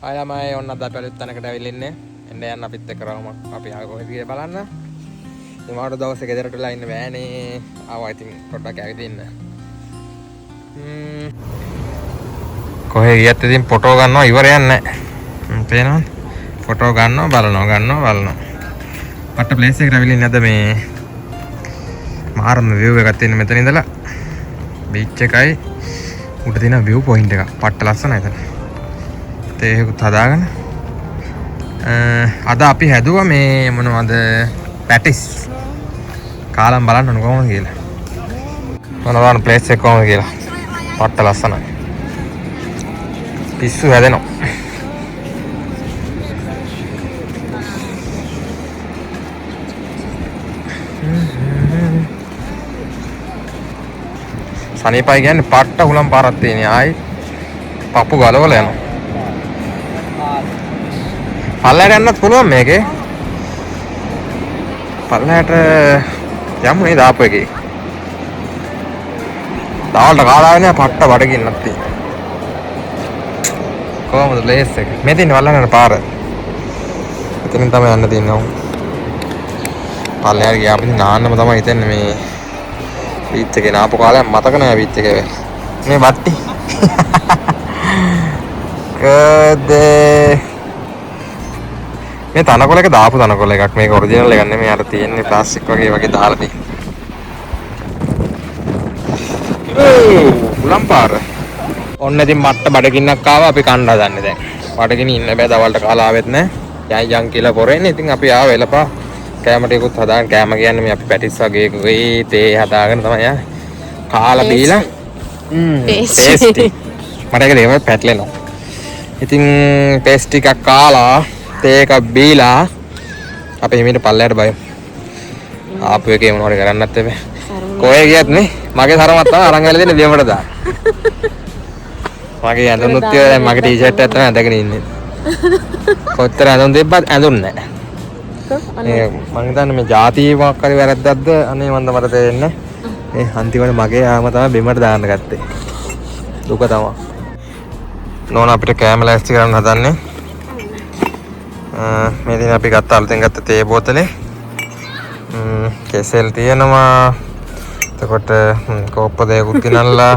අයමයි ඔන්න අද අපි අලුත් තැනකට ඇවිල්ලා ඉන්නේ. එන්න යන්න අපිත් එක්ක රවුමක් අපි ආව කොහෙද කියලා බලන්න. ඉමාට දවසේ ගෙදරට වෙලා ඉන්න බෑනේ. ආවා ඉතින් පොඩ්ඩක් ඇවිදින්න. කොහෙ ගියත් ඉතින් ෆොටෝ ගන්නවා ඉවරයක් නැහැ. තේරෙනවද? ෆොටෝ ගන්නවා බලනවා. පට්ට ප්ලේස් එකට ඇවිල්ලා ඉන්නේ අද මේ මාරම view එකක් තියෙන මෙතන ඉඳලා බීච් එකයි උඩ තියෙන view point එක. පට්ට ලස්සනයි එතන. තේහෙකුත් හදාගෙන අද අපි හැදුවා මේ මොනවද පැටිස් කාලම් බලන්න ඕන කොහොමද කියලා මොනවාන ප්ලේස් එක කොහොමද කියලා පට්ට ලස්සනයි පිස්සු හැදෙනවා සනීපයි කියන්නේ පට්ට හුලම් පාරක් තියෙන ආයි පපු ගලවල යනවා පල්ලයට යන්නත් පුළුවන් මේකේ පල්ලයට යමු නේද ආපු එකේ දාවල්ට කාලාගෙන පට්ට බඩගින්නක් තියෙනවා කොහොමද ප්ලේස් එක මේ තියෙන වල්ලන පාර එතනින් තමයි යන්න තියෙන්නේ පල්ලයට ගියාම ඉතින් නාන්නම තමයි හිතෙන්නේ මේ බීච් එකේ නාපු කාලයක් මතක නැහැ බීච් එකේ මේ වට්ටි මේ තනකොළ එක දාපු තනකොළ එකක් මේක ඔරිජිනල් එකක් නෙමෙයි අර තියෙන්නේ ප්ලාස්ටික් වගේ දාලා තියෙන්නේ උලම්පාර ඔන්න ඉතින් මට්ට බඩගින්නක් ආවා අපි කන්න හදන්නේ දැන් බඩගිනි ඉන්න බෑ දවල්ට කාලා ආවෙත් නැහැ යන් කියලා පොරෙන්නේ ඉතින් අපි ආව එලපා කෑම ටිකකුත් හදාගෙන කෑම කියන්නේ මේ අපි පැටිස් වගේ තේ හදාගෙන තමයි ආ කාලා බීලා ටේස්ටි මට ඒක දෙම පැටලෙනවා ඉතින් ටේස්ටි එකක් කාලා තේ එකක් බීලා අපි හිමීට පල්ලයට බයමු ආපු එකේ මොනවද කරන්නත් එපේ කොහෙ ගියත් නේ මගේ තරමක් තමයි අරන් ගාලා දෙන්නේ බිමට දාන්න මගේ ඇඳුම්නුත් තියලා මගේ ටී-ෂර්ට් එක තමයි ඇඳගෙන ඉන්නේ කොච්චර ඇඳුම් දෙබ්බත් ඇඳුන්නේ නැහැ මම හිතන්නේ මේ ಜಾති මොකක් හරි වැරද්දක්ද අනේ මන්ද මට තේරෙන්නේ මේ අන්තිමට මගේ ආම තමයි බිමට දාන්න ගත්තේ දුක තමයි නෝන අපිට කැම ලෑස්ති කරන්න හදන්නේ මේ දින අපි ගත්ත අලුතෙන් ගත්ත තේ බෝතලේ කෙසෙල් තියෙනවා එතකොට කෝප්ප දෙකකුත් ගෙනල්ලා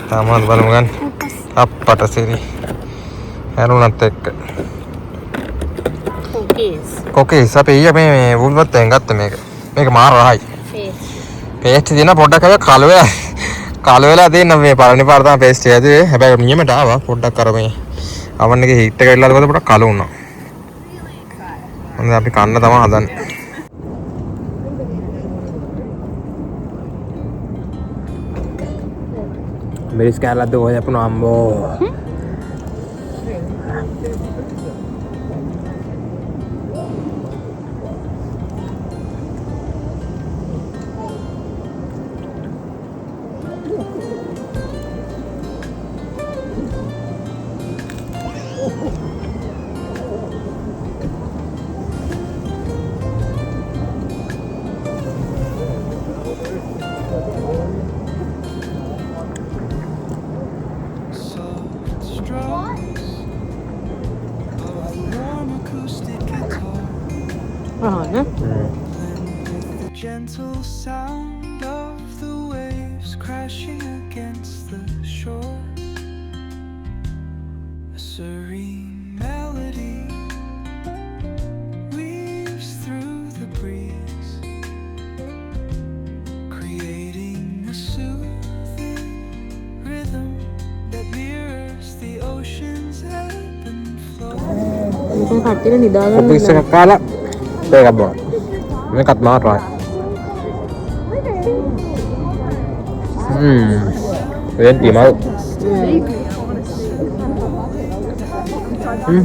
තාමත් බලමු ගන්න අප්පට සිරි හැරුණත් එක්ක කොකේස් අපි ඊයේ මේ වුල්වත් එකෙන් ගත්ත මේක මාර රහයි පේස්ට් දින පොඩ්ඩක් අර කල වෙලා තියෙන මේ පළවෙනි පාර තමයි පේස්ට් එක ඇදුවේ හැබැයි නියමට ආවා පොඩ්ඩක් අර මේ අවන් එකේ හීට් එක වෙලා ගිහලා පොඩ්ඩක් කල වුණා හොඳ අපි කන්න තමයි හදන්නේ මෙරිස් කැලද්ද ඔය අපුණ අම්බෝ The gentle sound of the waves crashing against the shore, a serene melody weaves through the breeze, creating a soothing rhythm that mirrors the ocean's ebb and flow. Kopi sekala teh kabon මේකත් මාරයි වෙන්ටි මල්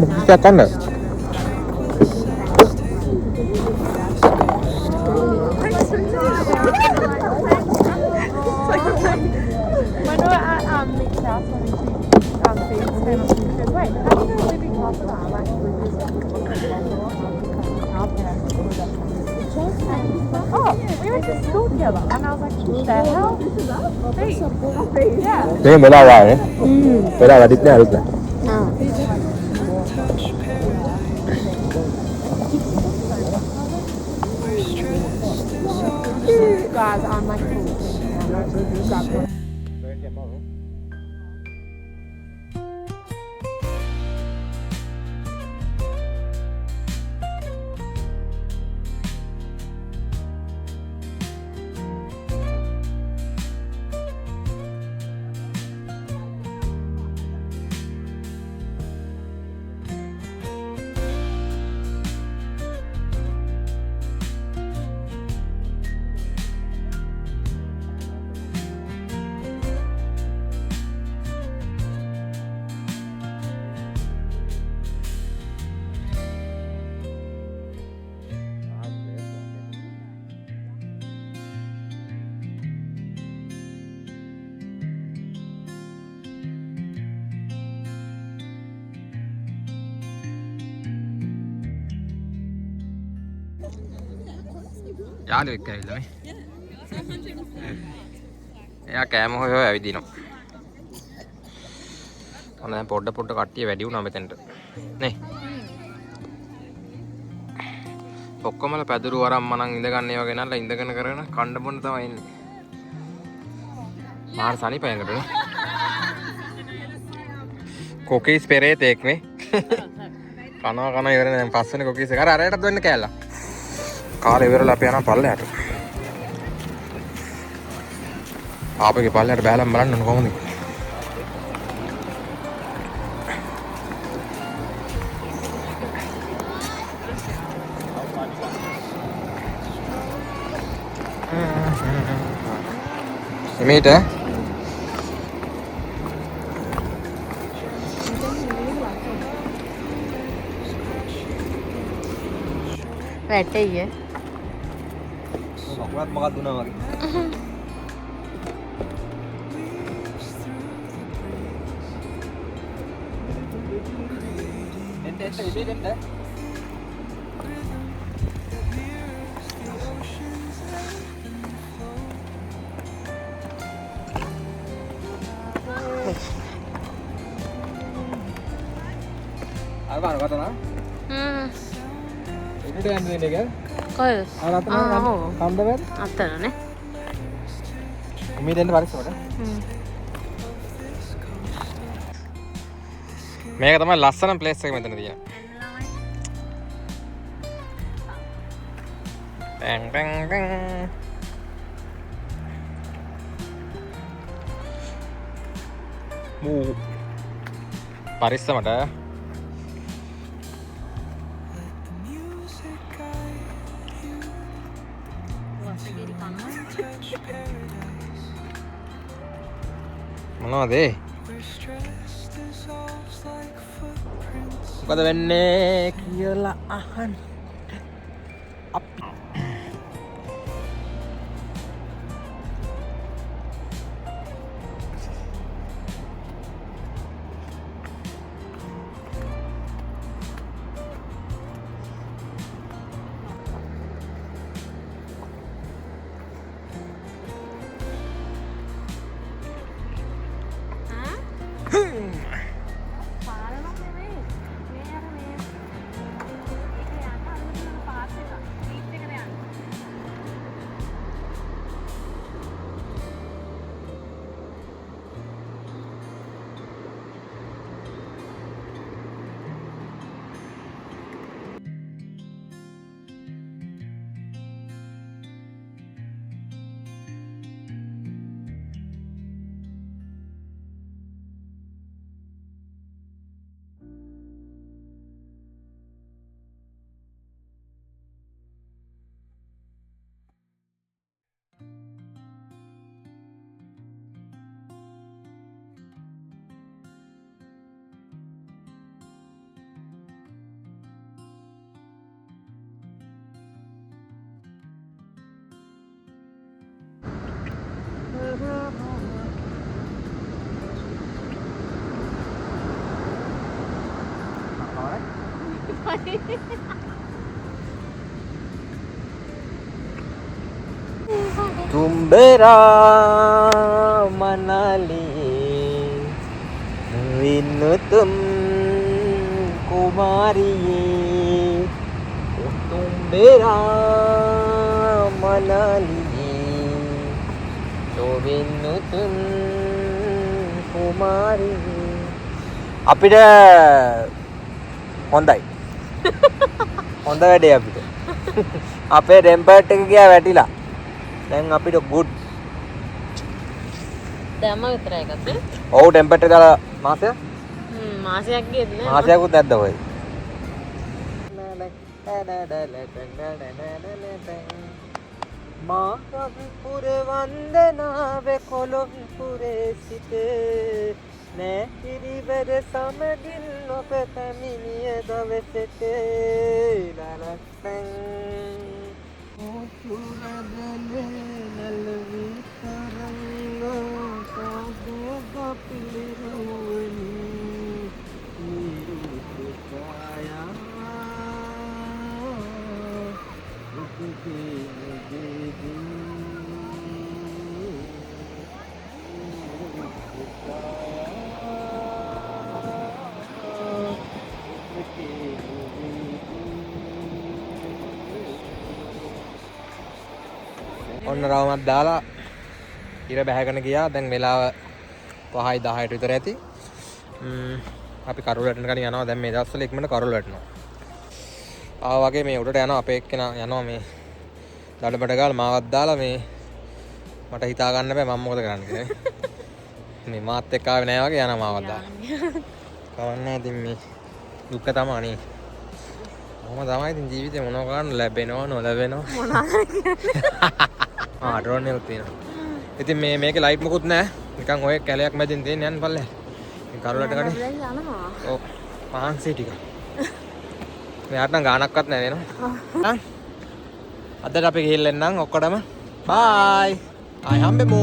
මොකක්ද කන්න Oh, we went to school together, and I was like, what the hell? Hey. Yeah. Ini bela awal ya? Bela awal di sini harusnya. touch paradise. We're stressed as all You guys on my food. යාළුවෙක් ඇවිල්ලා මේ. එයා කෑම හොය හොය ඇවිදිනවා. ඔන්න දැන් පොඩ කට්ටිය වැඩි වුණා මෙතෙන්ට. නේ. ඔක්කොමල පැදුරු වරම් මනන් ඉඳගන්න ඒවා ගෙනල්ලා ඉඳගෙන කරගෙන කණ්ඩ බොන්න තමයි ඉන්නේ. මාර සනිපයකට නේ. කොකීස් පෙරේතෙක් නේ. කනවා ඉවරනේ දැන් පස්වෙනි කොකීස් එක. අර අරයටත් දෙන්න කෑල්ලා. කාලේ ඉවරලා අපි යනවා පල්ලයට. ආපගේ පල්ලයට බහලම් බලන්න ඕන කොහොමද? එමෙයිට වැටෙయ్యේ මොකක්ද දුනා වගේ. එන්න. අර කතනා. එන්නට යන්න දෙන්නේ එක. කොහෙද? අර අතන කන්දවල. අතනනේ. මේ දෙන්න පරිස්සමට. මේක තමයි ලස්සන ප්ලේස් එක මෙතන තියෙන. Ten ten ten. මූ පරිස්සමට. මොනවද ඒ? මොකද වෙන්නේ කියලා අහන්න. Tumbera Manali Winutum Ku කුමාරියේ උතුම් බේරා මනලියේ සෝවින් උතුම් කුමාරියේ අපිට හොඳයි හොඳ වැඩේ අපිට අපේ ටෙම්පර්ට් එක ගියා වැටිලා දැන් අපිට good දැම්ම විතරයි ගත්තේ. ඔව් ටෙම්පර්ට් එක දාලා මාසයක් මාසයක් ගියද නෑ. මාසයක්වත් නැද්ද ඔය මාකපුර වන්දනාවේ කොළොන්පුරේ සිට නෑ පිරිවර සමගින් ඔබ පැමිණිය දවසට ලලක්සන් ඕතුරදලේ නලවී තරංගෝ කාදෝග පිළිරුවනි නිරුපකායා උපකේ නදේදී ඔන්න රවමත් දාලා ඉර බැහැගෙන ගියා. දැන් වෙලාව 5යි 10ට විතර ඇති. අපි කරුල වැටෙන කලින් යනවා. දැන් මේ දවස්වල ඉක්මනට කරුල වැටෙනවා. ආවා වගේ මේ උඩට යනවා. අපේ එක්කෙනා යනවා මේ දඩබඩ ගාලා මාවත් දාලා මේ මට හිතා ගන්න බෑ මම මොකද කරන්නේ කියලා. මේ මාත් එක්ක ආවේ නෑ වගේ යනවා මාවත් දාලා. කවන්නේ ඉතින් මේ දුක තමයි නේ. මොකම තමයි ඉතින් ජීවිතේ මොනවා කරන්න ලැබෙනව නොලැබෙනව මොනවා ඩ්‍රෝන් එකක් තියෙනවා. ඉතින් මේකේ ලයිට් මොකුත් නැහැ. නිකන් ඔය කැලයක් මැදින් තියෙන යන්න පල්ලේ. මේ කරුලට ගන්නේ. යනවා. ඔව්. මහන්සි ටික. මෙයාට නම් ගානක්වත් නැහැ නේද? අදට අපි ගිහින් එන්නම් ඔක්කොටම. බයි. ආයි හම්බෙමු.